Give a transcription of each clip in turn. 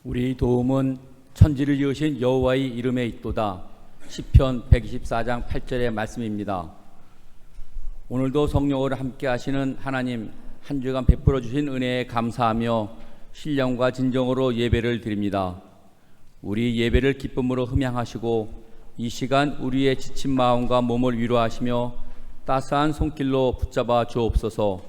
우리 도움은 천지를 지으신 여호와의 이름에 있도다. 시편 124장 8절의 말씀입니다. 오늘도 성령으로 함께 하시는 하나님, 한 주간 베풀어 주신 은혜에 감사하며 신령과 진정으로 예배를 드립니다. 우리 예배를 기쁨으로 흠양하시고 이 시간 우리의 지친 마음과 몸을 위로하시며 따스한 손길로 붙잡아 주옵소서.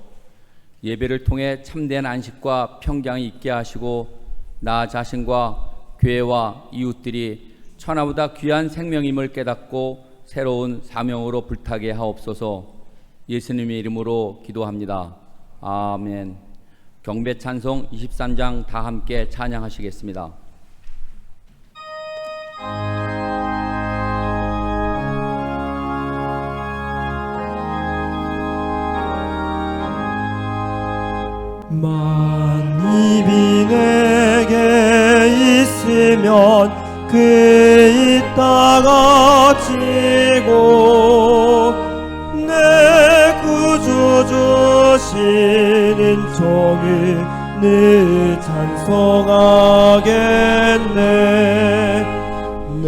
예배를 통해 참된 안식과 평강이 있게 하시고 나 자신과 교회와 이웃들이 천하보다 귀한 생명임을 깨닫고 새로운 사명으로 불타게 하옵소서. 예수님의 이름으로 기도합니다. 아멘. 경배 찬송 23장 다 함께 찬양하시겠습니다. 만입이 내게 있으면 그 있다가 지고 내 구주 주시는 종을 늘 찬송하겠네. 내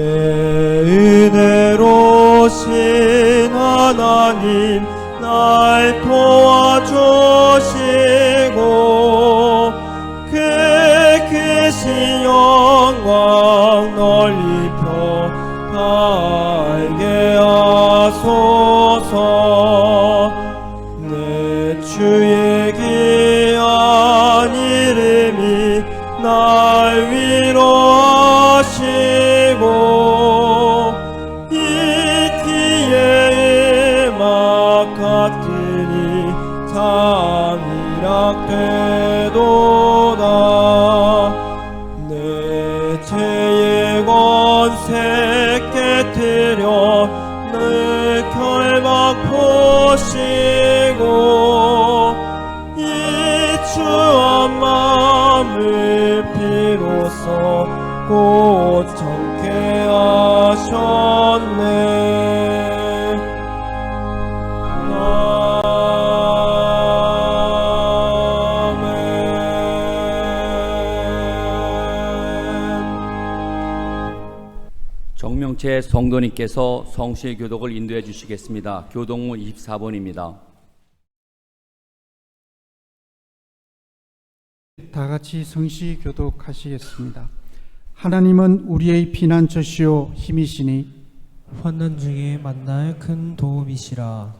은혜로신 하나님 날 도와주시고 그 크신 영광 널리 펴 알게 하소서. 내 주의 귀한 이름이 날 위로하시고 이기에 음악 같으니 잠이락 되도다. 내 죄의 권세 깨뜨려 늘 결박 보시고 이 추한 마음을 비로소 곧 정케 하셨네. 정명채 성도님께서 성수의 교독을 인도해 주시겠습니다. 교독문 24번입니다. 다 같이 성시 교독하시겠습니다. 하나님은 우리의 피난처시요 힘이시니 환난 중에 만날 큰 도움이시라.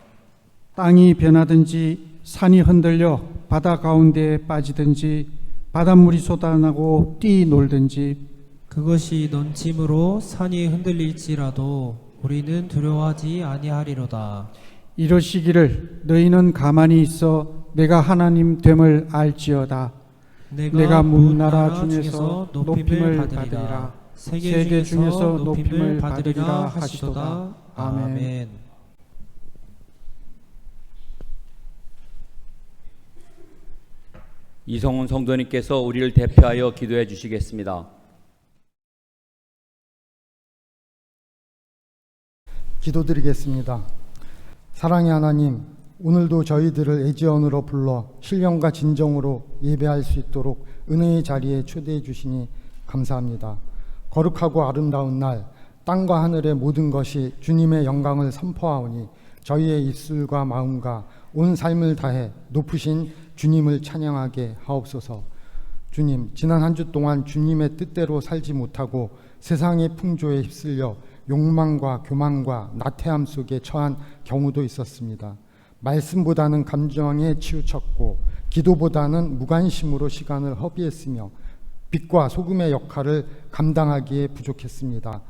땅이 변하든지 산이 흔들려 바다 가운데에 빠지든지 바닷물이 쏟아나고 뛰놀든지 그것이 넘침으로 산이 흔들릴지라도 우리는 두려워하지 아니하리로다. 이러시기를 너희는 가만히 있어 내가 하나님 됨을 알지어다. 내가 문나라 중에서 높임을 받으리라. 세계 중에서 높임을 받으리라 하시도다. 아멘. 이성훈 성도님께서 우리를 대표하여 기도해 주시겠습니다. 기도드리겠습니다. 사랑의 하나님, 오늘도 저희들을 애지언으로 불러 신령과 진정으로 예배할 수 있도록 은혜의 자리에 초대해 주시니 감사합니다. 거룩하고 아름다운 날, 땅과 하늘의 모든 것이 주님의 영광을 선포하오니 저희의 입술과 마음과 온 삶을 다해 높으신 주님을 찬양하게 하옵소서. 주님, 지난 한 주 동안 주님의 뜻대로 살지 못하고 세상의 풍조에 휩쓸려 욕망과 교만과 나태함 속에 처한 경우도 있었습니다. 말씀보다는 감정에 치우쳤고 기도보다는 무관심으로 시간을 허비했으며 빛과 소금의 역할을 감당하기에 부족했습니다.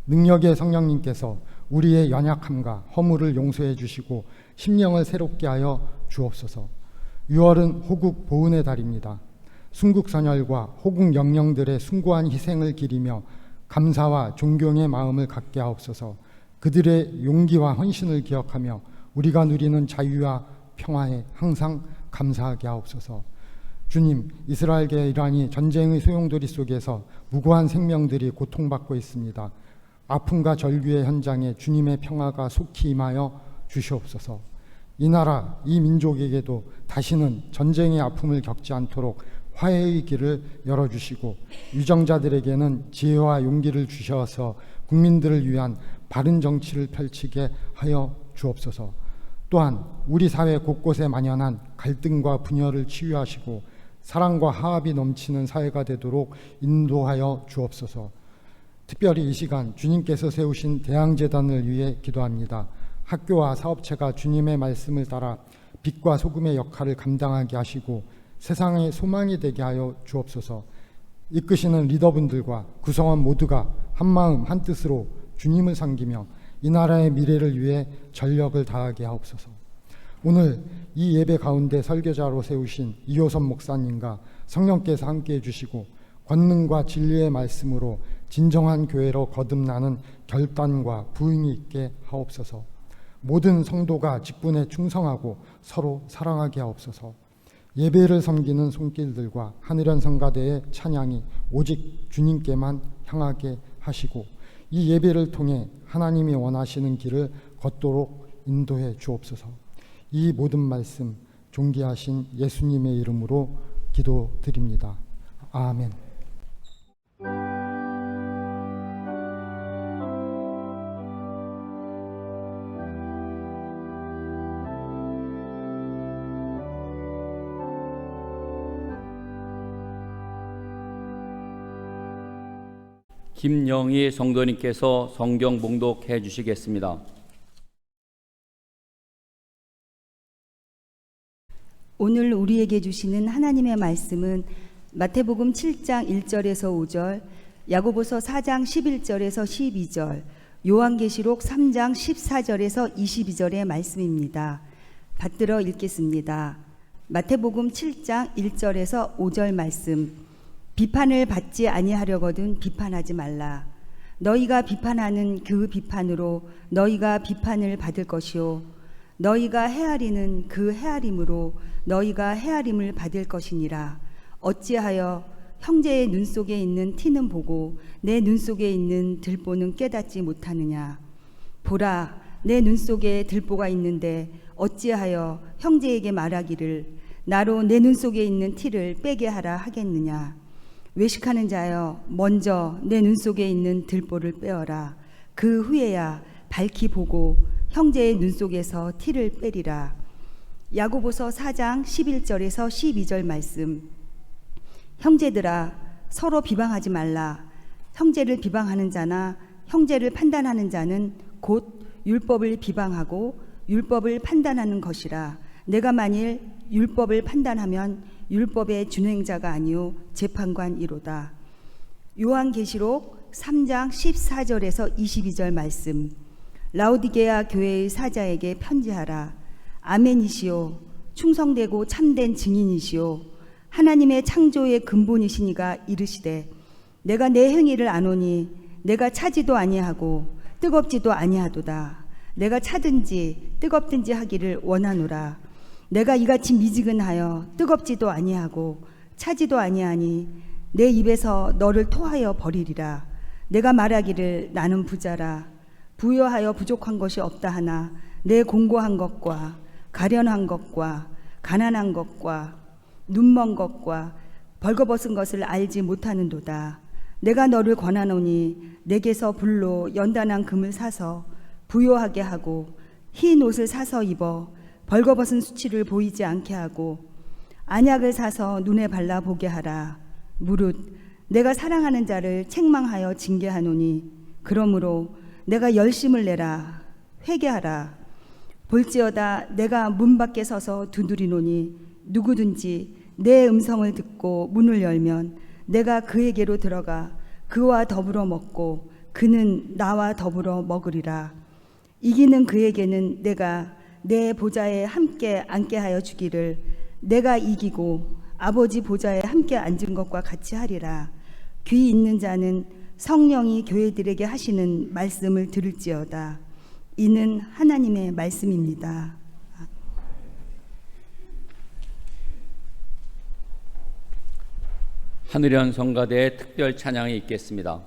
능력의 성령님께서 우리의 연약함과 허물을 용서해 주시고 심령을 새롭게 하여 주옵소서. 6월은 호국 보훈의 달입니다. 순국선열과 호국 영령들의 숭고한 희생을 기리며 감사와 존경의 마음을 갖게 하옵소서. 그들의 용기와 헌신을 기억하며 우리가 누리는 자유와 평화에 항상 감사하게 하옵소서. 주님, 이스라엘계 이란이 전쟁의 소용돌이 속에서 무고한 생명들이 고통받고 있습니다. 아픔과 절규의 현장에 주님의 평화가 속히 임하여 주시옵소서. 이 나라, 이 민족에게도 다시는 전쟁의 아픔을 겪지 않도록 화해의 길을 열어주시고 위정자들에게는 지혜와 용기를 주셔서 국민들을 위한 바른 정치를 펼치게 하여 주옵소서. 또한 우리 사회 곳곳에 만연한 갈등과 분열을 치유하시고 사랑과 화합이 넘치는 사회가 되도록 인도하여 주옵소서. 특별히 이 시간 주님께서 세우신 대항재단을 위해 기도합니다. 학교와 사업체가 주님의 말씀을 따라 빛과 소금의 역할을 감당하게 하시고 세상의 소망이 되게 하여 주옵소서. 이끄시는 리더분들과 구성원 모두가 한마음 한뜻으로 주님을 섬기며 이 나라의 미래를 위해 전력을 다하게 하옵소서. 오늘 이 예배 가운데 설교자로 세우신 이효선 목사님과 성령께서 함께해 주시고 권능과 진리의 말씀으로 진정한 교회로 거듭나는 결단과 부흥이 있게 하옵소서. 모든 성도가 직분에 충성하고 서로 사랑하게 하옵소서. 예배를 섬기는 손길들과 하늘연 성가대의 찬양이 오직 주님께만 향하게 하시고 이 예배를 통해 하나님이 원하시는 길을 걷도록 인도해 주옵소서. 이 모든 말씀 존귀하신 예수님의 이름으로 기도드립니다. 아멘. 김영희 성도님께서 성경 봉독해 주시겠습니다. 오늘 우리에게 주시는 하나님의 말씀은 마태복음 7장 1절에서 5절, 야고보서 4장 11절에서 12절, 요한계시록 3장 14절에서 22절의 말씀입니다. 받들어 읽겠습니다. 마태복음 7장 1절에서 5절 말씀. 비판을 받지 아니하려거든 비판하지 말라. 너희가 비판하는 그 비판으로 너희가 비판을 받을 것이요 너희가 헤아리는 그 헤아림으로 너희가 헤아림을 받을 것이니라. 어찌하여 형제의 눈 속에 있는 티는 보고 내 눈 속에 있는 들보는 깨닫지 못하느냐. 보라, 내 눈 속에 들보가 있는데 어찌하여 형제에게 말하기를 나로 내 눈 속에 있는 티를 빼게 하라 하겠느냐. 외식하는 자여, 먼저 내 눈 속에 있는 들보를 빼어라. 그 후에야 밝히 보고 형제의 눈 속에서 티를 빼리라. 야고보서 4장 11절에서 12절 말씀. 형제들아, 서로 비방하지 말라. 형제를 비방하는 자나 형제를 판단하는 자는 곧 율법을 비방하고 율법을 판단하는 것이라. 내가 만일 율법을 판단하면 율법의 준행자가 아니요 재판관이로다. 요한계시록 3장 14절에서 22절 말씀. 라오디게아 교회의 사자에게 편지하라. 아멘이시오. 충성되고 참된 증인이시오. 하나님의 창조의 근본이시니가 이르시되 내가 내 행위를 아노니 내가 차지도 아니하고 뜨겁지도 아니하도다. 내가 차든지 뜨겁든지 하기를 원하노라. 내가 이같이 미지근하여 뜨겁지도 아니하고 차지도 아니하니 내 입에서 너를 토하여 버리리라. 내가 말하기를 나는 부자라. 부여하여 부족한 것이 없다 하나 내 공고한 것과 가련한 것과 가난한 것과 눈먼 것과 벌거벗은 것을 알지 못하는도다. 내가 너를 권하노니 내게서 불로 연단한 금을 사서 부요하게 하고 흰 옷을 사서 입어 벌거벗은 수치를 보이지 않게 하고 안약을 사서 눈에 발라 보게 하라. 무릇 내가 사랑하는 자를 책망하여 징계하노니 그러므로 내가 열심을 내라. 회개하라. 볼지어다 내가 문 밖에 서서 두드리노니 누구든지 내 음성을 듣고 문을 열면 내가 그에게로 들어가 그와 더불어 먹고 그는 나와 더불어 먹으리라. 이기는 그에게는 내가 내 보좌에 함께 앉게 하여 주기를 내가 이기고 아버지 보좌에 함께 앉은 것과 같이 하리라. 귀 있는 자는 성령이 교회들에게 하시는 말씀을 들을지어다. 이는 하나님의 말씀입니다. 하늘연 성가대의 특별 찬양이 있겠습니다.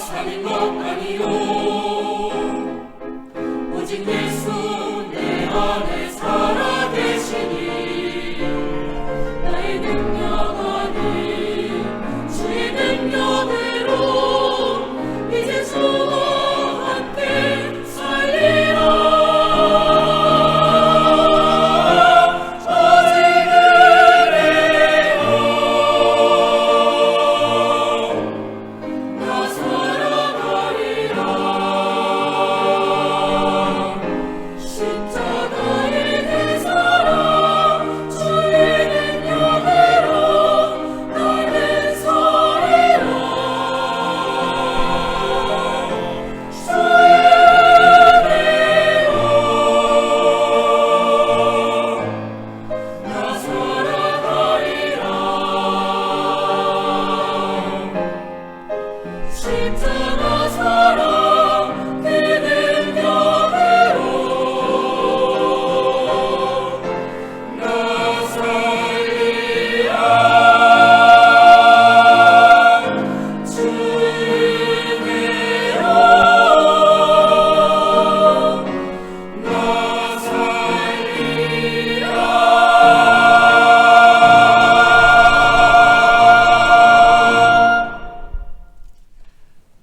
사는 것만이요 오직 예수 내 안에 살아계시니 나의 능력 아닌 주의 능력으로 이제 주와 함께 살리라.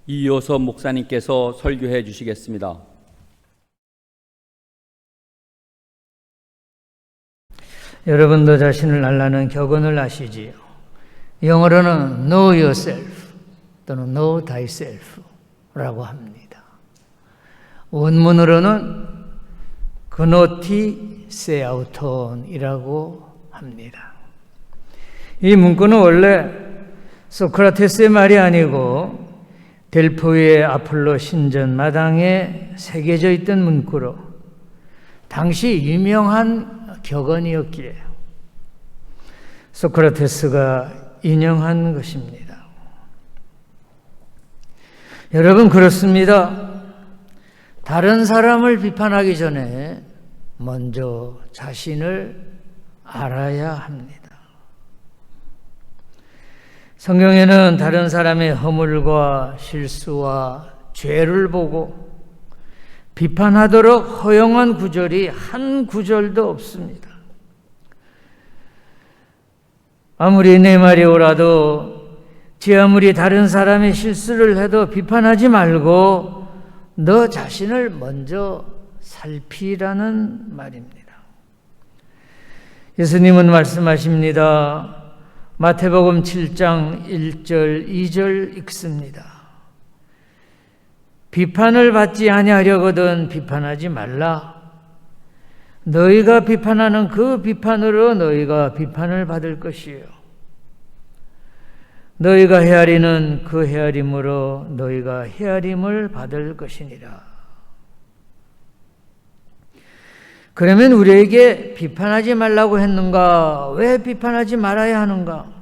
이어서 목사님께서 설교해 주시겠습니다. 여러분도 자신을 알라는 격언을 아시지요. 영어로는 know yourself 또는 know thyself 라고 합니다. 원문으로는 그노티 세아우톤 이라고 합니다. 이 문구는 원래 소크라테스의 말이 아니고 델포이의 아폴로 신전 마당에 새겨져 있던 문구로 당시 유명한 격언이었기에 소크라테스가 인용한 것입니다. 여러분, 그렇습니다. 다른 사람을 비판하기 전에 먼저 자신을 알아야 합니다. 성경에는 다른 사람의 허물과 실수와 죄를 보고 비판하도록 허용한 구절이 한 구절도 없습니다. 아무리 내 말이 옳아도 지 아무리 다른 사람의 실수를 해도 비판하지 말고 너 자신을 먼저 살피라는 말입니다. 예수님은 말씀하십니다. 마태복음 7장 1절 2절 읽습니다. 비판을 받지 아니하려거든 비판하지 말라. 너희가 비판하는 그 비판으로 너희가 비판을 받을 것이요 너희가 헤아리는 그 헤아림으로 너희가 헤아림을 받을 것이니라. 그러면 우리에게 비판하지 말라고 했는가? 왜 비판하지 말아야 하는가?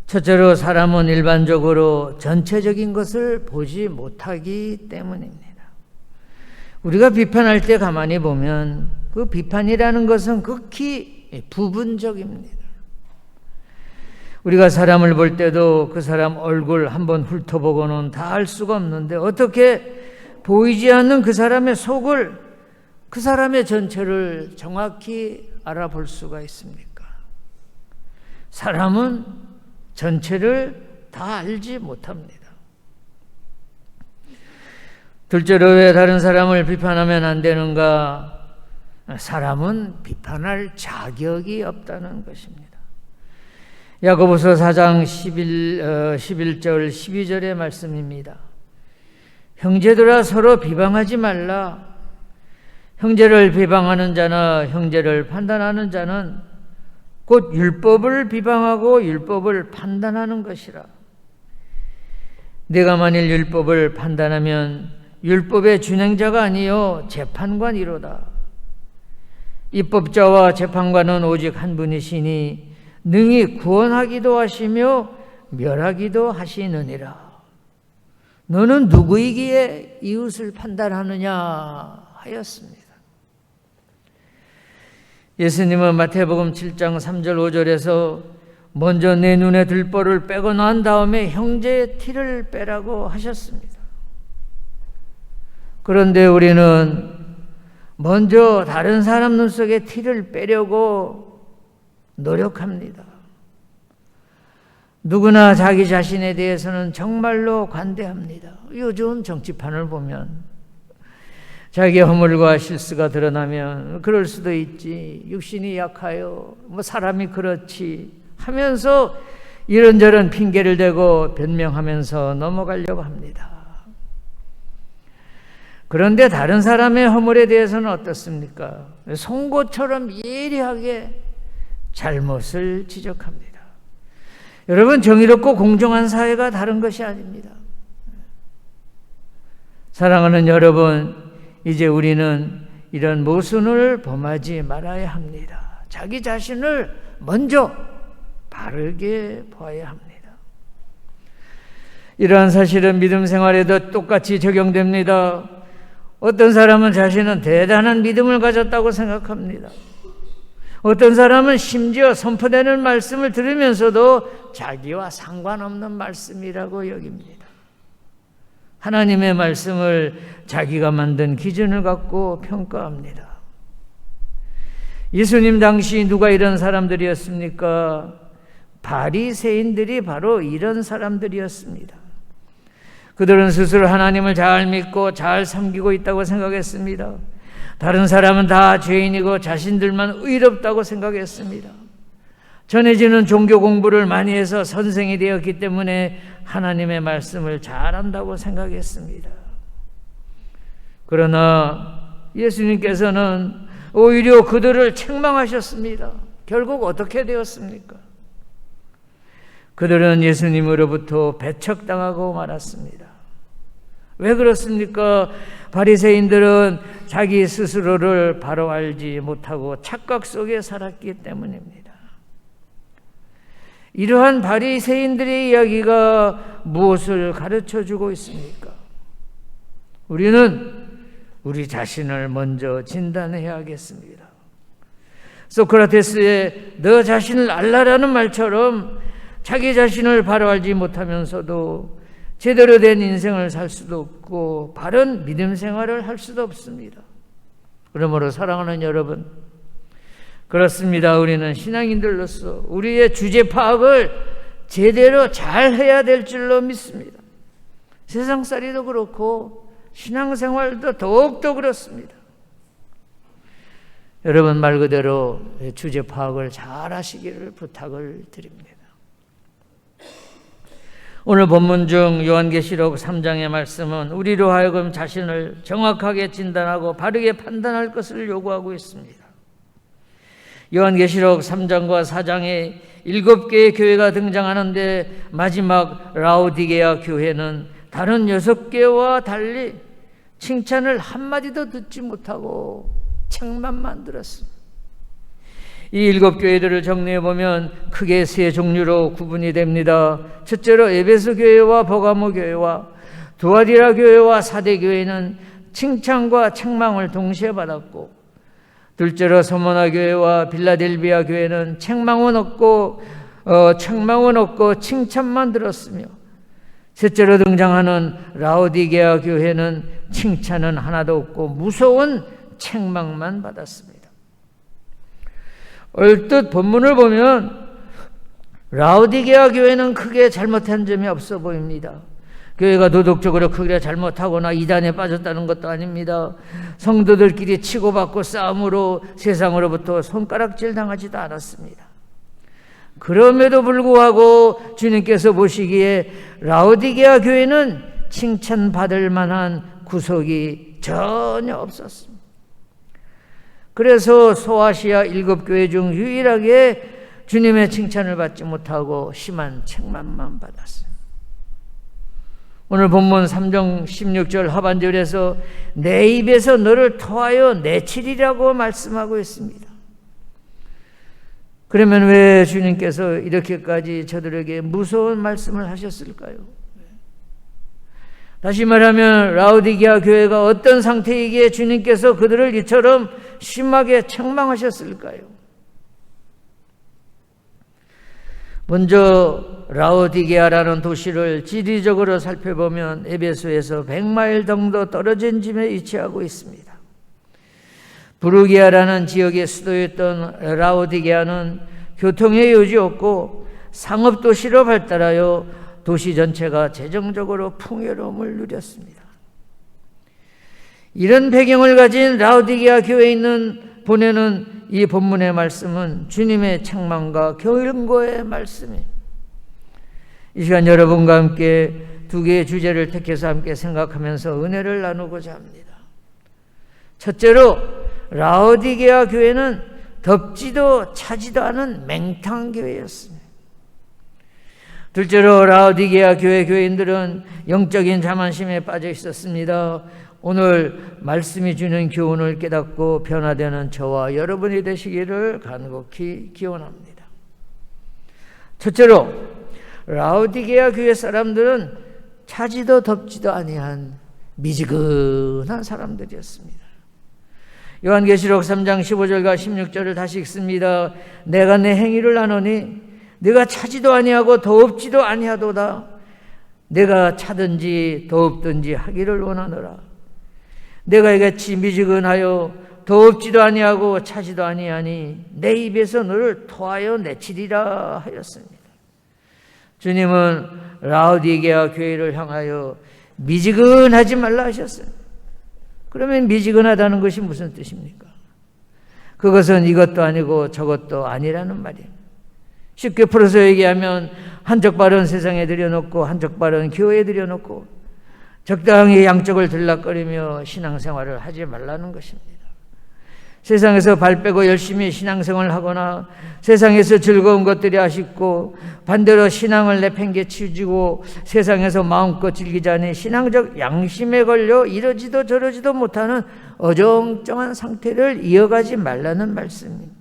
첫째로 사람은 일반적으로 전체적인 것을 보지 못하기 때문입니다. 우리가 비판할 때 가만히 보면 그 비판이라는 것은 극히 부분적입니다. 우리가 사람을 볼 때도 그 사람 얼굴 한번 훑어보고는 다 알 수가 없는데 어떻게 보이지 않는 그 사람의 속을, 그 사람의 전체를 정확히 알아볼 수가 있습니까? 사람은 전체를 다 알지 못합니다. 둘째로 왜 다른 사람을 비판하면 안 되는가? 사람은 비판할 자격이 없다는 것입니다. 야고보서 4장 11절 12절의 말씀입니다. 형제들아 서로 비방하지 말라. 형제를 비방하는 자나 형제를 판단하는 자는 곧 율법을 비방하고 율법을 판단하는 것이라. 내가 만일 율법을 판단하면 율법의 준행자가 아니요 재판관이로다. 입법자와 재판관은 오직 한 분이시니 능히 구원하기도 하시며 멸하기도 하시느니라. 너는 누구이기에 이웃을 판단하느냐 하였습니다. 예수님은 마태복음 7장 3절 5절에서 먼저 내 눈에 들보를 빼고 난 다음에 형제의 티를 빼라고 하셨습니다. 그런데 우리는 먼저 다른 사람 눈 속에 티를 빼려고 노력합니다. 누구나 자기 자신에 대해서는 정말로 관대합니다. 요즘 정치판을 보면 자기의 허물과 실수가 드러나면 그럴 수도 있지, 육신이 약하여 사람이 그렇지 하면서 이런저런 핑계를 대고 변명하면서 넘어가려고 합니다. 그런데 다른 사람의 허물에 대해서는 어떻습니까? 송곳처럼 예리하게 잘못을 지적합니다. 여러분, 정의롭고 공정한 사회가 다른 것이 아닙니다. 사랑하는 여러분, 이제 우리는 이런 모순을 범하지 말아야 합니다. 자기 자신을 먼저 바르게 보아야 합니다. 이러한 사실은 믿음 생활에도 똑같이 적용됩니다. 어떤 사람은 자신은 대단한 믿음을 가졌다고 생각합니다. 어떤 사람은 심지어 선포되는 말씀을 들으면서도 자기와 상관없는 말씀이라고 여깁니다. 하나님의 말씀을 자기가 만든 기준을 갖고 평가합니다. 예수님 당시 누가 이런 사람들이었습니까? 바리새인들이 바로 이런 사람들이었습니다. 그들은 스스로 하나님을 잘 믿고 잘 섬기고 있다고 생각했습니다. 다른 사람은 다 죄인이고 자신들만 의롭다고 생각했습니다. 전해지는 종교 공부를 많이 해서 선생이 되었기 때문에 하나님의 말씀을 잘한다고 생각했습니다. 그러나 예수님께서는 오히려 그들을 책망하셨습니다. 결국 어떻게 되었습니까? 그들은 예수님으로부터 배척당하고 말았습니다. 왜 그렇습니까? 바리새인들은 자기 스스로를 바로 알지 못하고 착각 속에 살았기 때문입니다. 이러한 바리새인들의 이야기가 무엇을 가르쳐주고 있습니까? 우리는 우리 자신을 먼저 진단해야겠습니다. 소크라테스의 너 자신을 알라라는 말처럼 자기 자신을 바로 알지 못하면서도 제대로 된 인생을 살 수도 없고 바른 믿음 생활을 할 수도 없습니다. 그러므로 사랑하는 여러분, 그렇습니다. 우리는 신앙인들로서 우리의 주제 파악을 제대로 잘 해야 될 줄로 믿습니다. 세상살이도 그렇고 신앙생활도 더욱더 그렇습니다. 여러분, 말 그대로 주제 파악을 잘 하시기를 부탁을 드립니다. 오늘 본문 중 요한계시록 3장의 말씀은 우리로 하여금 자신을 정확하게 진단하고 바르게 판단할 것을 요구하고 있습니다. 요한계시록 3장과 4장에 7개의 교회가 등장하는데 마지막 라오디게아 교회는 다른 6개와 달리 칭찬을 한마디도 듣지 못하고 책망만 들었습니다. 이 7교회들을 정리해보면 크게 3 종류로 구분이 됩니다. 첫째로 에베소 교회와 버가모 교회와 두아디라 교회와 사대 교회는 칭찬과 책망을 동시에 받았고, 둘째로 서머나 교회와 빌라델비아 교회는 책망은 없고 칭찬만 들었으며, 셋째로 등장하는 라오디게아 교회는 칭찬은 하나도 없고 무서운 책망만 받았습니다. 얼뜻 본문을 보면 라오디게아 교회는 크게 잘못한 점이 없어 보입니다. 교회가 도덕적으로 크게 잘못하거나 이단에 빠졌다는 것도 아닙니다. 성도들끼리 치고받고 싸움으로 세상으로부터 손가락질 당하지도 않았습니다. 그럼에도 불구하고 주님께서 보시기에 라오디게아 교회는 칭찬받을 만한 구석이 전혀 없었습니다. 그래서 소아시아 7교회 중 유일하게 주님의 칭찬을 받지 못하고 심한 책망만 받았어요. 오늘 본문 3장 16절 하반절에서 내 입에서 너를 토하여 내치리라고 말씀하고 있습니다. 그러면 왜 주님께서 이렇게까지 저들에게 무서운 말씀을 하셨을까요? 다시 말하면 라오디게아 교회가 어떤 상태이기에 주님께서 그들을 이처럼 심하게 책망하셨을까요? 먼저 라오디게아라는 도시를 지리적으로 살펴보면 에베소에서 100마일 정도 떨어진 집에 위치하고 있습니다. 부르기아라는 지역의 수도였던 라오디게아는 교통의 여지 없고 상업도시로 발달하여 도시 전체가 재정적으로 풍요로움을 누렸습니다. 이런 배경을 가진 라오디게아 교회에 있는 보내는 이 본문의 말씀은 주님의 책망과 경고의 말씀입니다. 이 시간 여러분과 함께 두 개의 주제를 택해서 함께 생각하면서 은혜를 나누고자 합니다. 첫째로 라오디게아 교회는 덥지도 차지도 않은 맹탕교회였습니다. 둘째로 라오디게아 교회 교인들은 영적인 자만심에 빠져 있었습니다. 오늘 말씀이 주는 교훈을 깨닫고 변화되는 저와 여러분이 되시기를 간곡히 기원합니다. 첫째로 라오디게아 교회 사람들은 차지도 덥지도 아니한 미지근한 사람들이었습니다. 요한계시록 3장 15절과 16절을 다시 읽습니다. 내가 내 행위를 아노니 내가 차지도 아니하고 더웁지도 아니하도다. 내가 차든지 더웁든지 하기를 원하노라. 내가 이같이 미지근하여 더웁지도 아니하고 차지도 아니하니 내 입에서 너를 토하여 내치리라 하였습니다. 주님은 라오디게아 교회를 향하여 미지근하지 말라 하셨어요. 그러면 미지근하다는 것이 무슨 뜻입니까? 그것은 이것도 아니고 저것도 아니라는 말이에요. 쉽게 풀어서 얘기하면 한쪽 발은 세상에 들여놓고 한쪽 발은 교회에 들여놓고 적당히 양쪽을 들락거리며 신앙생활을 하지 말라는 것입니다. 세상에서 발 빼고 열심히 신앙생활을 하거나 세상에서 즐거운 것들이 아쉽고 반대로 신앙을 내팽개치고 세상에서 마음껏 즐기자니 신앙적 양심에 걸려 이러지도 저러지도 못하는 어정쩡한 상태를 이어가지 말라는 말씀입니다.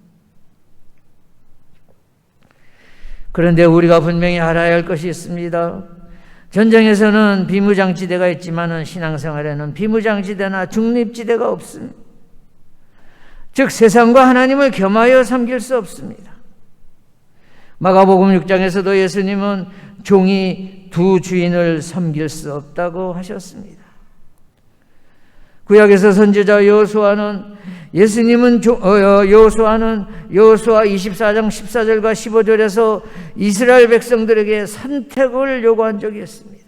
그런데 우리가 분명히 알아야 할 것이 있습니다. 전쟁에서는 비무장지대가 있지만 신앙생활에는 비무장지대나 중립지대가 없습니다. 즉 세상과 하나님을 겸하여 섬길 수 없습니다. 마가복음 6장에서도 예수님은 종이 두 주인을 섬길 수 없다고 하셨습니다. 구약에서 선지자 여호수아는 예수님은 여호수아는 여호수아 24장 14절과 15절에서 이스라엘 백성들에게 선택을 요구한 적이 있습니다.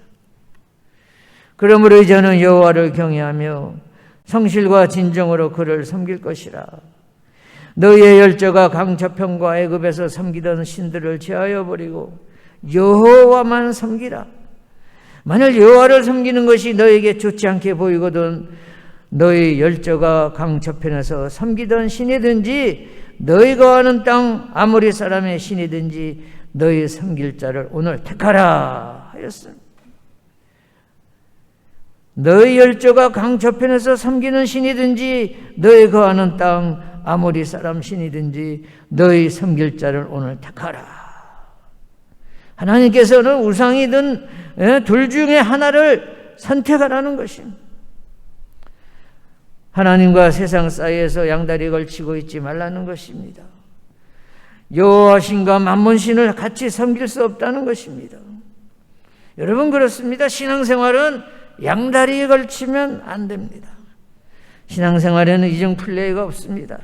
그러므로 이제는 여호와를 경외하며 성실과 진정으로 그를 섬길 것이라. 너희의 열조가 강저편과 애굽에서 섬기던 신들을 제하여 버리고 여호와만 섬기라. 만일 여호와를 섬기는 것이 너에게 좋지 않게 보이거든 너희 열조가 강저편에서 섬기던 신이든지 너희가 아는 땅 아모리 사람의 신이든지 너희 섬길 자를 오늘 택하라 하였습니다. 너희 열조가 강 저편에서 섬기는 신이든지 너희 거하는 땅 아모리 사람 신이든지 너희 섬길 자를 오늘 택하라. 하나님께서는 우상이든 둘 중에 하나를 선택하라는 것입니다. 하나님과 세상 사이에서 양다리 걸치고 있지 말라는 것입니다. 여호와 신과 만몬 신을 같이 섬길 수 없다는 것입니다. 여러분 그렇습니다. 신앙생활은 양다리에 걸치면 안 됩니다. 신앙생활에는 이중 플레이가 없습니다.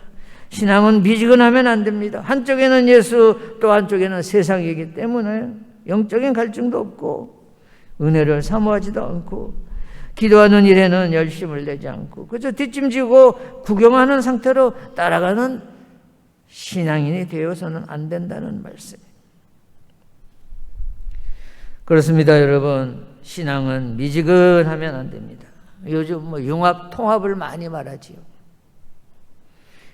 신앙은 미지근하면 안 됩니다. 한쪽에는 예수 또 한쪽에는 세상이기 때문에 영적인 갈증도 없고 은혜를 사모하지도 않고 기도하는 일에는 열심을 내지 않고 그저 뒷짐지고 구경하는 상태로 따라가는 신앙인이 되어서는 안 된다는 말씀입니다. 그렇습니다, 여러분. 신앙은 미지근하면 안 됩니다. 요즘 융합, 통합을 많이 말하지요.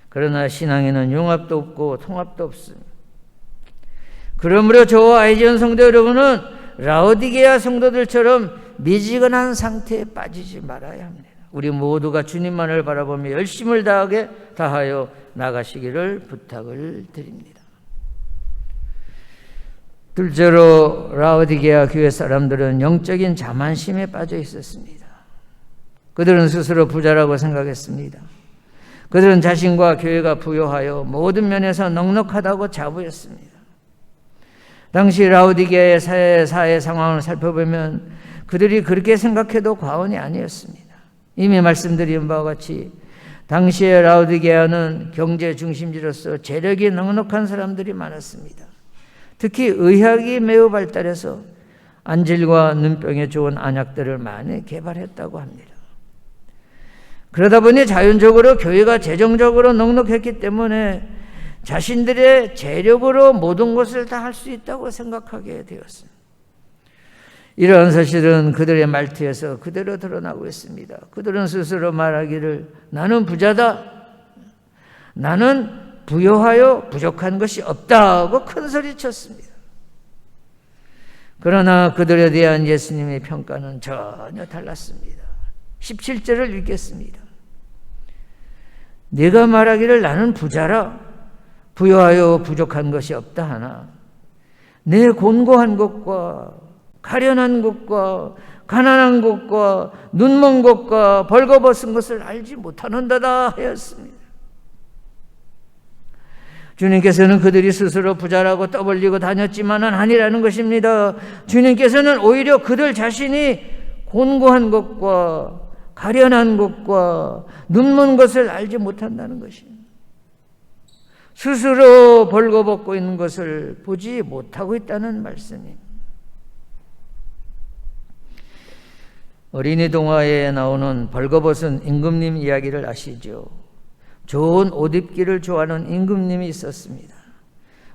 그러나 신앙에는 융합도 없고 통합도 없습니다. 그러므로 저와 아이지언 성도 여러분은 라오디게아 성도들처럼 미지근한 상태에 빠지지 말아야 합니다. 우리 모두가 주님만을 바라보며 열심을 다하여 나가시기를 부탁을 드립니다. 둘째로 라오디게아 교회 사람들은 영적인 자만심에 빠져 있었습니다. 그들은 스스로 부자라고 생각했습니다. 그들은 자신과 교회가 부요하여 모든 면에서 넉넉하다고 자부했습니다. 당시 라오디게아의 사회 상황을 살펴보면 그들이 그렇게 생각해도 과언이 아니었습니다. 이미 말씀드린 바와 같이 당시의 라오디게아는 경제 중심지로서 재력이 넉넉한 사람들이 많았습니다. 특히 의학이 매우 발달해서 안질과 눈병에 좋은 안약들을 많이 개발했다고 합니다. 그러다 보니 자연적으로 교회가 재정적으로 넉넉했기 때문에 자신들의 재력으로 모든 것을 다 할 수 있다고 생각하게 되었습니다. 이러한 사실은 그들의 말투에서 그대로 드러나고 있습니다. 그들은 스스로 말하기를 나는 부자다, 나는 부요하여 부족한 것이 없다고 큰 소리쳤습니다. 그러나 그들에 대한 예수님의 평가는 전혀 달랐습니다. 17절을 읽겠습니다. 네가 말하기를 나는 부자라 부요하여 부족한 것이 없다 하나 내 곤고한 것과 가련한 것과 가난한 것과 눈먼 것과 벌거벗은 것을 알지 못하는다다 하였습니다. 주님께서는 그들이 스스로 부자라고 떠벌리고 다녔지만은 아니라는 것입니다. 주님께서는 오히려 그들 자신이 곤고한 것과 가련한 것과 눈먼 것을 알지 못한다는 것입니다. 스스로 벌거벗고 있는 것을 보지 못하고 있다는 말씀입니다. 어린이 동화에 나오는 벌거벗은 임금님 이야기를 아시죠? 좋은 옷 입기를 좋아하는 임금님이 있었습니다.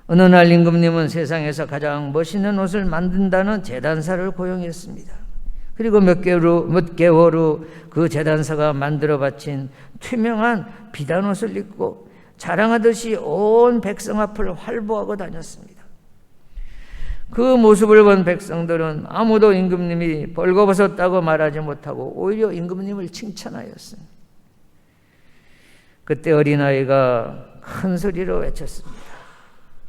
어느 날 임금님은 세상에서 가장 멋있는 옷을 만든다는 제단사를 고용했습니다. 그리고 몇 개월 후 그 제단사가 만들어 바친 투명한 비단 옷을 입고 자랑하듯이 온 백성 앞을 활보하고 다녔습니다. 그 모습을 본 백성들은 아무도 임금님이 벌거벗었다고 말하지 못하고 오히려 임금님을 칭찬하였습니다. 그때 어린아이가 큰 소리로 외쳤습니다.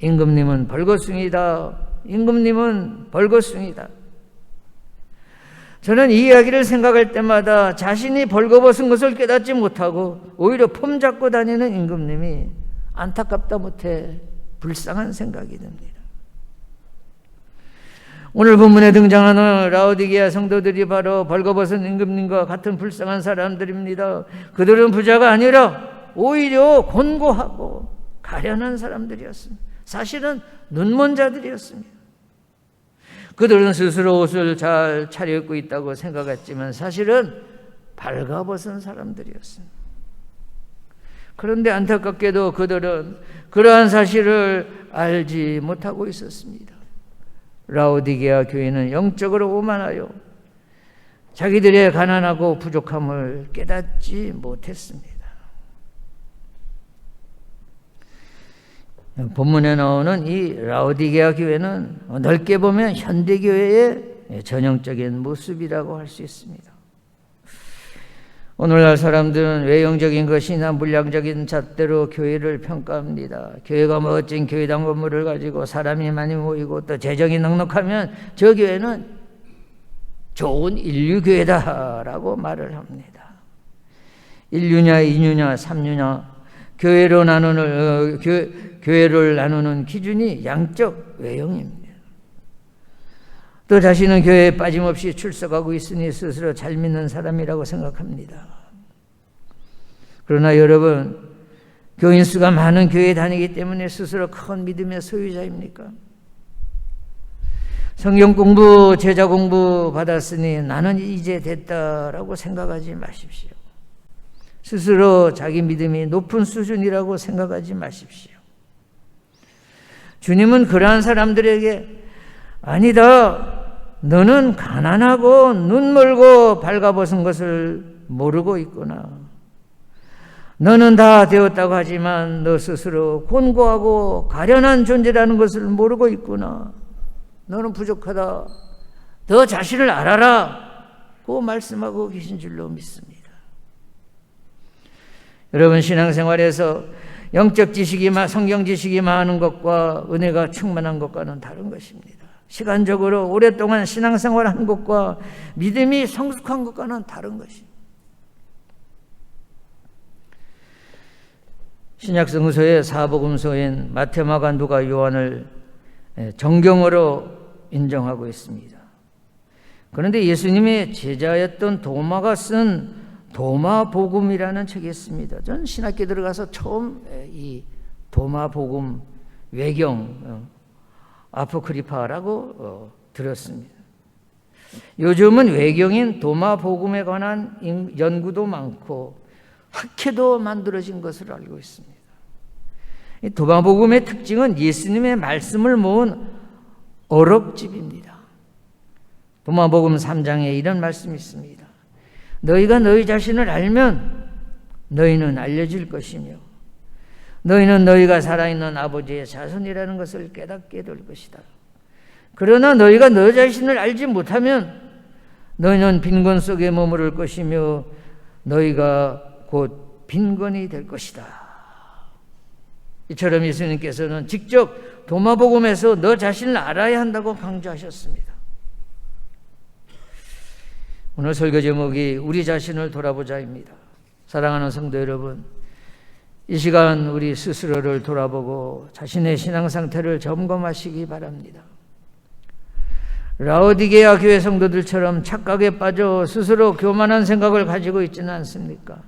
임금님은 벌거숭이다. 임금님은 벌거숭이다. 저는 이 이야기를 생각할 때마다 자신이 벌거벗은 것을 깨닫지 못하고 오히려 폼 잡고 다니는 임금님이 안타깝다 못해 불쌍한 생각이 듭니다. 오늘 본문에 등장하는 라오디게아 성도들이 바로 벌거벗은 임금님과 같은 불쌍한 사람들입니다. 그들은 부자가 아니라 오히려 곤고하고 가련한 사람들이었습니다. 사실은 눈먼 자들이었습니다. 그들은 스스로 옷을 잘 차려입고 있다고 생각했지만 사실은 발가벗은 사람들이었습니다. 그런데 안타깝게도 그들은 그러한 사실을 알지 못하고 있었습니다. 라오디게아 교회는 영적으로 오만하여 자기들의 가난하고 부족함을 깨닫지 못했습니다. 본문에 나오는 이 라오디게아 교회는 넓게 보면 현대교회의 전형적인 모습이라고 할 수 있습니다. 오늘날 사람들은 외형적인 것이나 물량적인 잣대로 교회를 평가합니다. 교회가 멋진 교회당 건물을 가지고 사람이 많이 모이고 또 재정이 넉넉하면 저 교회는 좋은 인류교회다라고 말을 합니다. 인류냐, 이류냐, 삼류냐 교회를 나누는 기준이 양적 외형입니다. 또 자신은 교회에 빠짐없이 출석하고 있으니 스스로 잘 믿는 사람이라고 생각합니다. 그러나 여러분, 교인 수가 많은 교회에 다니기 때문에 스스로 큰 믿음의 소유자입니까? 성경 공부, 제자 공부 받았으니 나는 이제 됐다라고 생각하지 마십시오. 스스로 자기 믿음이 높은 수준이라고 생각하지 마십시오. 주님은 그러한 사람들에게 아니다. 너는 가난하고 눈멀고 발가벗은 것을 모르고 있구나. 너는 다 되었다고 하지만 너 스스로 곤고하고 가련한 존재라는 것을 모르고 있구나. 너는 부족하다. 너 자신을 알아라. 고 말씀하고 계신 줄로 믿습니다. 여러분, 신앙생활에서 영적 지식이 성경 지식이 많은 것과 은혜가 충만한 것과는 다른 것입니다. 시간적으로 오랫동안 신앙생활한 것과 믿음이 성숙한 것과는 다른 것입니다. 신약 성서의 사복음서인 마태, 마가, 누가, 요한을 정경으로 인정하고 있습니다. 그런데 예수님의 제자였던 도마가 쓴 도마복음이라는 책이 있습니다. 전 신학교 들어가서 처음 이 도마복음 외경 아포크리파라고 들었습니다. 요즘은 외경인 도마복음에 관한 연구도 많고 학회도 만들어진 것으로 알고 있습니다. 이 도마복음의 특징은 예수님의 말씀을 모은 어록집입니다. 도마복음 3장에 이런 말씀이 있습니다. 너희가 너희 자신을 알면 너희는 알려질 것이며 너희는 너희가 살아있는 아버지의 자손이라는 것을 깨닫게 될 것이다. 그러나 너희가 너 자신을 알지 못하면 너희는 빈곤 속에 머무를 것이며 너희가 곧 빈곤이 될 것이다. 이처럼 예수님께서는 직접 도마복음에서 너 자신을 알아야 한다고 강조하셨습니다. 오늘 설교 제목이 우리 자신을 돌아보자입니다. 사랑하는 성도 여러분, 이 시간 우리 스스로를 돌아보고 자신의 신앙 상태를 점검하시기 바랍니다. 라오디게아 교회 성도들처럼 착각에 빠져 스스로 교만한 생각을 가지고 있지는 않습니까?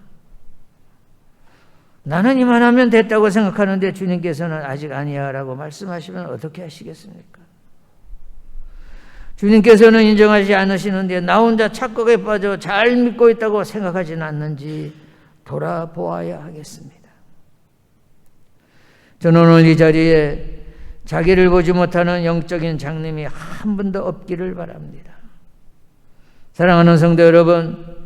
나는 이만하면 됐다고 생각하는데 주님께서는 아직 아니야 라고 말씀하시면 어떻게 하시겠습니까? 주님께서는 인정하지 않으시는데 나 혼자 착각에 빠져 잘 믿고 있다고 생각하지는 않는지 돌아보아야 하겠습니다. 저는 오늘 이 자리에 자기를 보지 못하는 영적인 장님이 한 분도 없기를 바랍니다. 사랑하는 성도 여러분,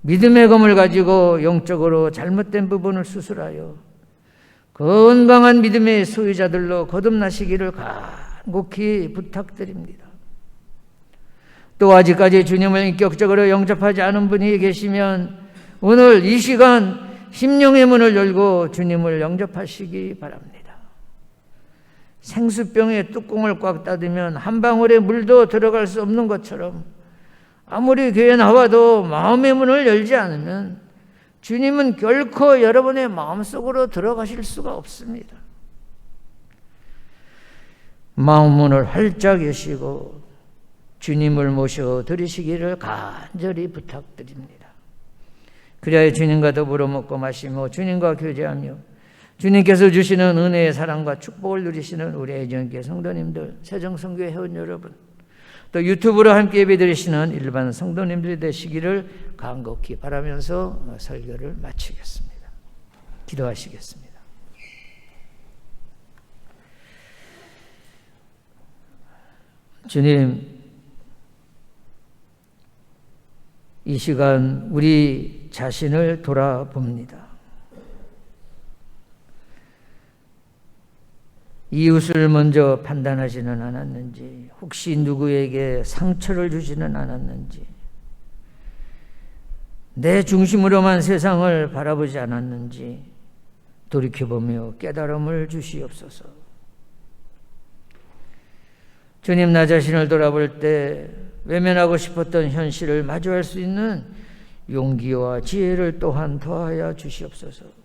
믿음의 검을 가지고 영적으로 잘못된 부분을 수술하여 건강한 믿음의 소유자들로 거듭나시기를 간곡히 부탁드립니다. 또 아직까지 주님을 인격적으로 영접하지 않은 분이 계시면 오늘 이 시간 심령의 문을 열고 주님을 영접하시기 바랍니다. 생수병의 뚜껑을 꽉 닫으면 한 방울의 물도 들어갈 수 없는 것처럼 아무리 교회 나와도 마음의 문을 열지 않으면 주님은 결코 여러분의 마음속으로 들어가실 수가 없습니다. 마음 문을 활짝 여시고 주님을 모셔 드리시기를 간절히 부탁드립니다. 그래야 주님과 더불어 먹고 마시며 주님과 교제하며 주님께서 주시는 은혜의 사랑과 축복을 누리시는 우리 애정교회 성도님들, 새정성교회 회원 여러분, 또 유튜브로 함께 예배드리시는 일반 성도님들이 되시기를 간곡히 바라면서 설교를 마치겠습니다. 기도하시겠습니다. 주님, 이 시간 우리 자신을 돌아봅니다. 이웃을 먼저 판단하지는 않았는지, 혹시 누구에게 상처를 주지는 않았는지, 내 중심으로만 세상을 바라보지 않았는지 돌이켜보며 깨달음을 주시옵소서. 주님, 나 자신을 돌아볼 때 외면하고 싶었던 현실을 마주할 수 있는 용기와 지혜를 또한 더하여 주시옵소서.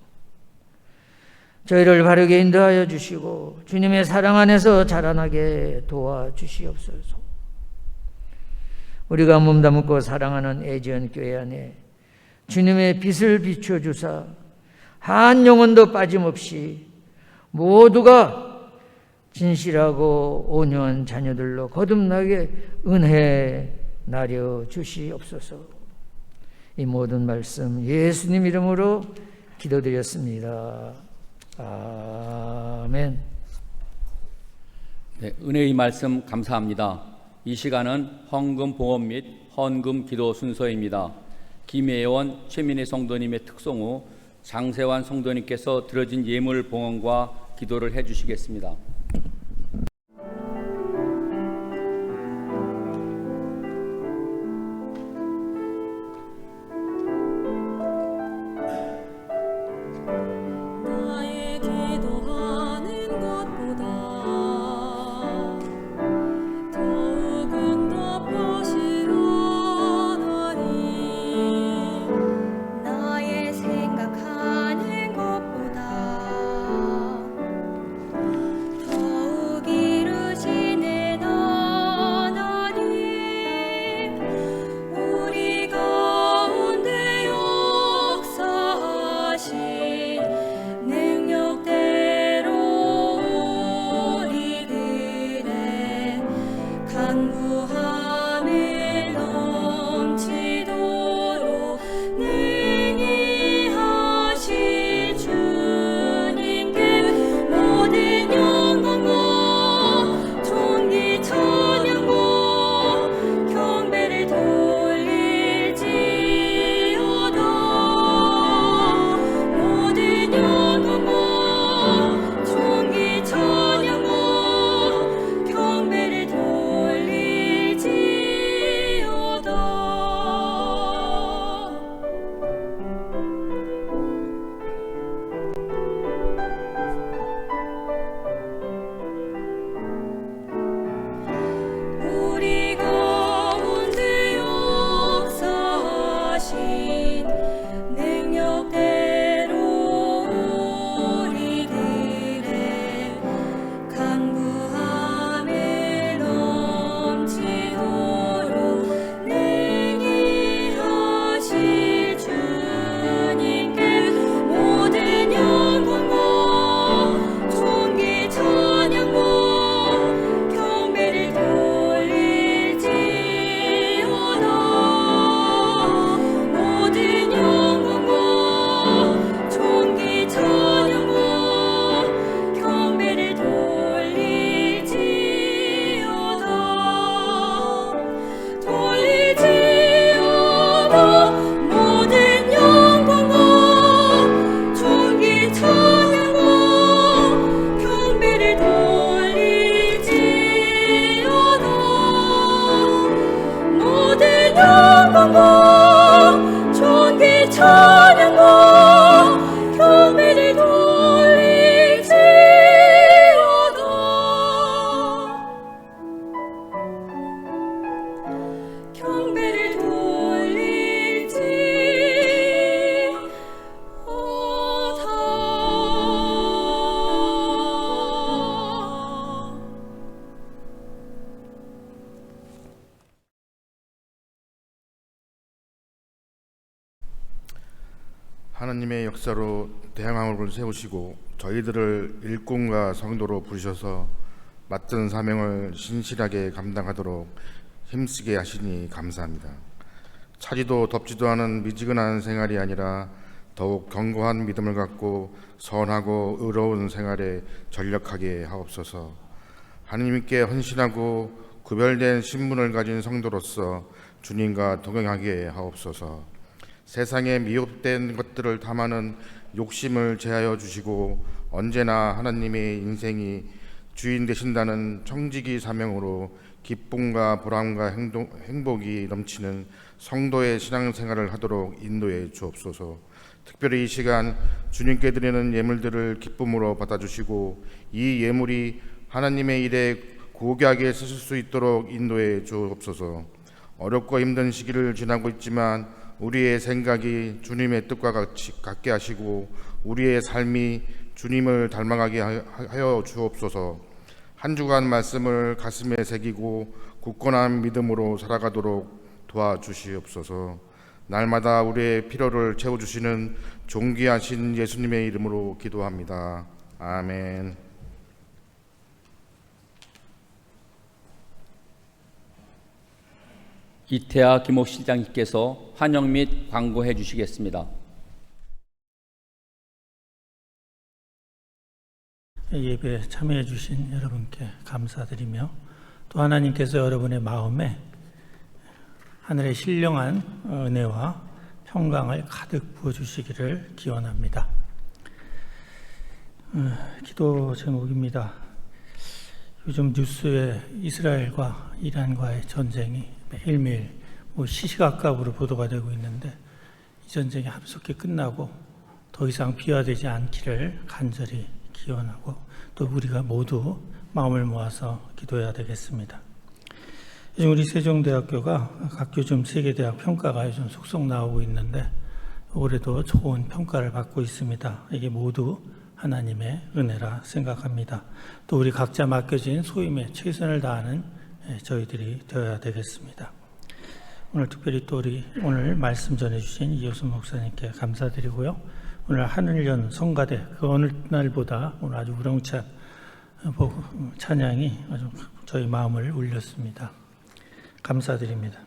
저희를 바르게 인도하여 주시고 주님의 사랑 안에서 자라나게 도와주시옵소서. 우리가 몸담고 사랑하는 애지연 교회 안에 주님의 빛을 비춰주사 한 영혼도 빠짐없이 모두가 진실하고 온유한 자녀들로 거듭나게 은혜 나려 주시옵소서. 이 모든 말씀 예수님 이름으로 기도드렸습니다. 아멘. 네, 은혜의 말씀 감사합니다. 이 시간은 헌금 보험 및 헌금 기도 순서입니다. 김혜원 최민희 성도님의 특송 후 장세환 성도님께서 드려진 예물 봉헌과 기도를 해주시겠습니다. 나의 기도하는 것보다 더욱은 더 보시려나니 나의 생각하는 것보다 하나님의 역사로 대항함을 세우시고 저희들을 일꾼과 성도로 부르셔서 맡은 사명을 신실하게 감당하도록 힘쓰게 하시니 감사합니다. 차지도 덥지도 않은 미지근한 생활이 아니라 더욱 견고한 믿음을 갖고 선하고 의로운 생활에 전력하게 하옵소서. 하나님께 헌신하고 구별된 신분을 가진 성도로서 주님과 동행하게 하옵소서. 세상에 미혹된 것들을 탐하는 욕심을 제하여 주시고 언제나 하나님의 인생이 주인 되신다는 청지기 사명으로 기쁨과 보람과 행복이 넘치는 성도의 신앙생활을 하도록 인도해 주옵소서. 특별히 이 시간 주님께 드리는 예물들을 기쁨으로 받아주시고 이 예물이 하나님의 일에 고귀하게 쓰실 수 있도록 인도해 주옵소서. 어렵고 힘든 시기를 지나고 있지만 우리의 생각이 주님의 뜻과 같게 하시고 우리의 삶이 주님을 닮아가게 하여 주옵소서. 한 주간 말씀을 가슴에 새기고 굳건한 믿음으로 살아가도록 도와주시옵소서. 날마다 우리의 필요를 채워주시는 존귀하신 예수님의 이름으로 기도합니다. 아멘. 이태하 김옥 실장님께서 환영 및 광고해 주시겠습니다. 예배에 참여해 주신 여러분께 감사드리며 또 하나님께서 여러분의 마음에 하늘의 신령한 은혜와 평강을 가득 부어주시기를 기원합니다. 기도 제목입니다. 요즘 뉴스에 이스라엘과 이란과의 전쟁이 매일매일 시시각각으로 보도가 되고 있는데 이 전쟁이 합속히 끝나고 더 이상 비화되지 않기를 간절히 기원하고 또 우리가 모두 마음을 모아서 기도해야 되겠습니다. 요즘 우리 세종대학교가 각 요즘 세계대학 평가가 요즘 속속 나오고 있는데 올해도 좋은 평가를 받고 있습니다. 이게 모두 하나님의 은혜라 생각합니다. 또 우리 각자 맡겨진 소임에 최선을 다하는 저희들이 되어야 되겠습니다. 오늘 특별히 또 우리 오늘 말씀 전해주신 이효순 목사님께 감사드리고요. 오늘 하늘연 성가대 그 어느 날보다 오늘 아주 우렁찬 찬양이 아주 저희 마음을 울렸습니다. 감사드립니다.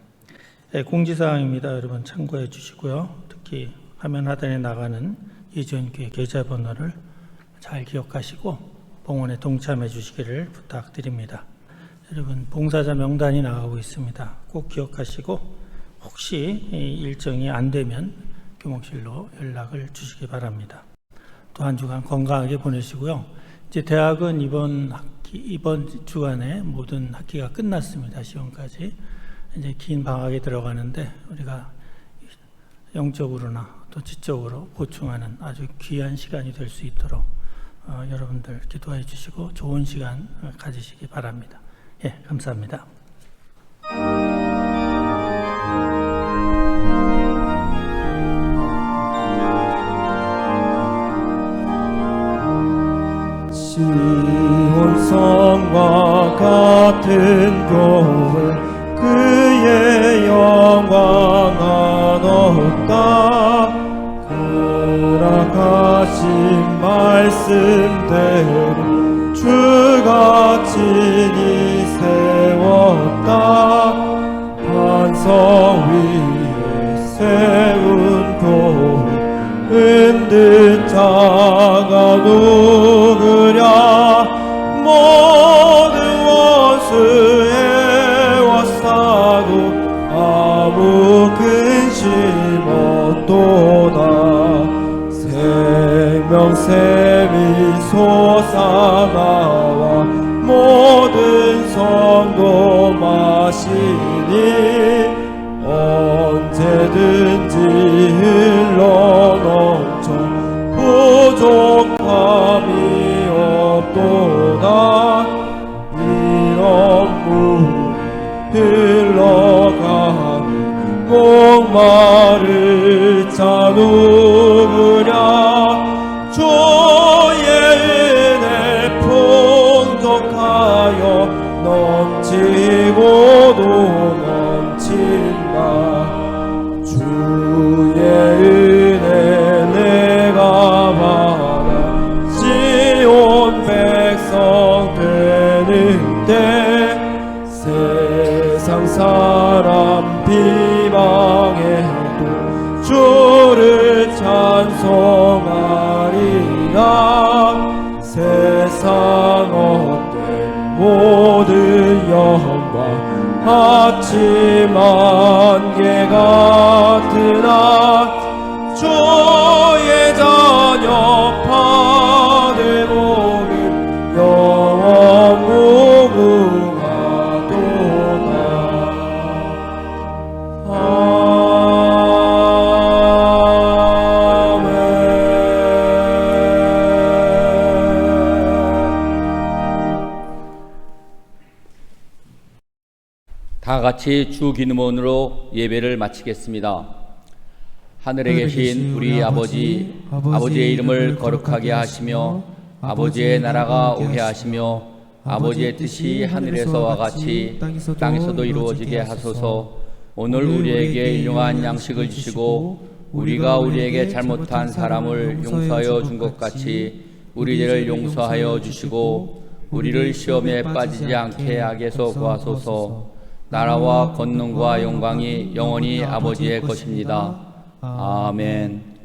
공지사항입니다. 여러분 참고해 주시고요. 특히 화면 하단에 나가는 예전교회 계좌번호를 잘 기억하시고 봉헌에 동참해 주시기를 부탁드립니다. 여러분 봉사자 명단이 나가고 있습니다. 꼭 기억하시고 혹시 일정이 안 되면 교목실로 연락을 주시기 바랍니다. 또 한 주간 건강하게 보내시고요. 이제 대학은 이번 주간에 모든 학기가 끝났습니다. 시험까지 이제 긴 방학에 들어가는데 우리가 영적으로나 또 지적으로 보충하는 아주 귀한 시간이 될 수 있도록 여러분들 기도해 주시고 좋은 시간 가지시기 바랍니다. 예, 감사합니다. 시온성과 같은 교회 그의 영광은 없다. 허락하신 말씀대로 주가 친히 세웠다. 반석 위에 세운 교회 은듯 자가 누구랴. 모든 원수에 와싸고 아무 근심 없도다. 생명샘이 솟아나와 모든 성도 마시니 언제든지 흘러넘쳐 부족함이 없도다. 이런 물이 흘러가니 목마를 자 누구랴. 주의 은혜 풍족하여 넘치고도 넘친다. 주의 은혜 내 아침 안개 같으나 주의 자녀 받을 복을 영원 무궁하도다. 다 같이 주 기도문으로 예배를 마치겠습니다. 하늘에 계신 우리 아버지, 아버지의 이름을 거룩하게 하시며 아버지의 나라가 오게 하시며 아버지의 뜻이 하늘에서와 같이 땅에서도 이루어지게 하소서. 오늘 우리에게 일용한 양식을 주시고 우리가 우리에게 잘못한 사람을 용서하여 준 것 같이 우리 죄를 용서하여 주시고 우리를 시험에 빠지지 않게 악에서 구하소서. 나라와 권능과 영광이 영원히 아버지의 것입니다. 아멘.